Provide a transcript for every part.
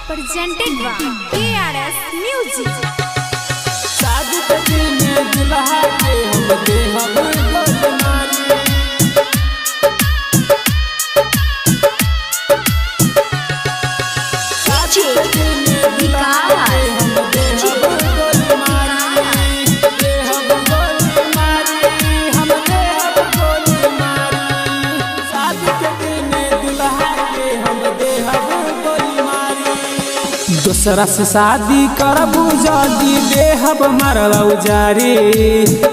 presented by KRS Music। शादी के दिन दुल्हा के हम देहब गोलमारी। शादी के दिन दुल्हा के हम देहब गोलमारी। देहब गोलमारी, हम देहब गोलमारी। शादी के दिन दुल्हा के हम देहब गोलमारी। दूसरा से शादी करबू जदी देहब मरवा उजारी।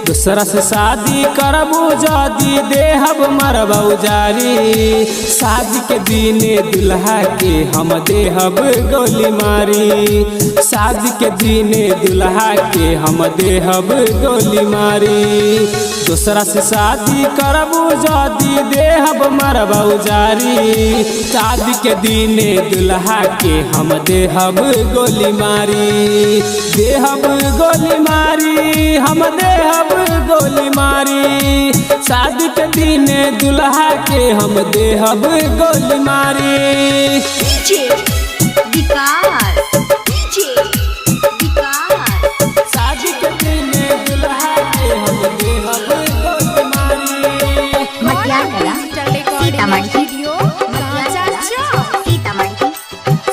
दूसरा से शादी करबू जदी देहब मरवा उजारी। शादी के दिन दुल्हा के हम देहब गोली मारी। शादी के दिन दुल्हा के हम देहब गोली मारी। दूसरा से शादी करबू जदी देहब मरवा उजारी। शादी के दिन दुल्हा के हम देहब गोली मारी। देहब गोली मारी, हम देहब गोली मारी। शादी के दिन दुल्हा के हम देहब गोली मारी। शादी के दिन दुल्हा के हम देहब गोली मारी।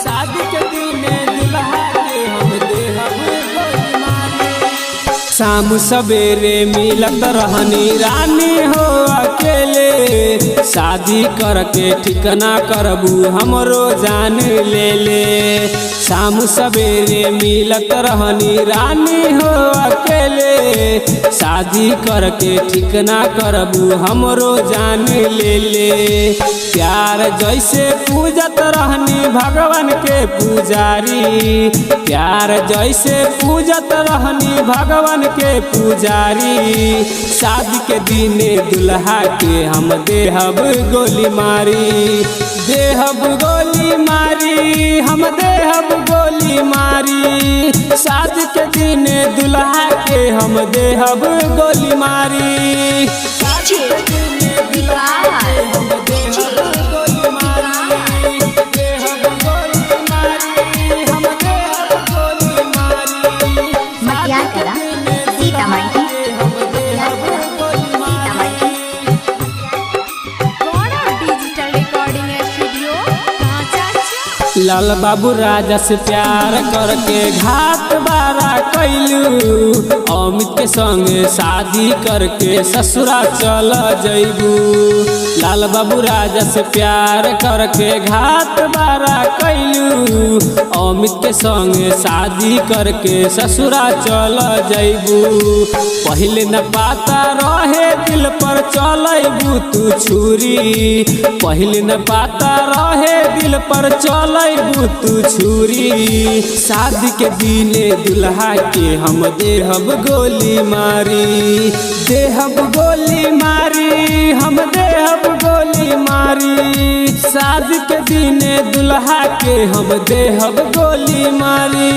शादी के दिन दुल्हा के हम देहब गोली मारी। शाम सवेरे मिलत रहनी रानी हो अकेले। शादी करके ठिकाना करबू हमरो जान ले ले। शाम सवेरे मिलत रहनी रानी हो अकेले। शादी करके ठिकाना करबू हमरो जान ले ले। प्यार जैसे पूजत रहनी भगवान के पुजारी। प्यार जैसे पूजत रहनी भगवान के पुजारी। शादी के दिन दुल्हा के हम देहब गोली मारी। देहब गोली मारी, हम देहब गोली मारी। शादी के दिन दुल्हा के हम देहब गोली मारी। शादी के दिन दुल्हा के हम देहब गोली मारी। देहब गोली मारी, हम देहब गोली मारी। डिजिटल रिकॉर्डिंग स्टूडियो लाल बाबू राजा से प्यार करके घाट बारा कैलू। अमित के संगे शादी करके ससुरा चल जैबू। लाल बाबू राजा से प्यार करके घाट बारा कैलू। अमित के संगे शादी करके ससुरा चल जैबू। पहले न पाता रहे दिल पर चलैबू तू छुरी। पहले न पाता रहे दिल पर चलैबू तू छुरी। शादी के दिन दुल्हा के हम देहब गोली मारी। देहब गोली मारी, हम देहब गोली मारी। शादी के दिन दुल्हा के हम देहब गोली मारी।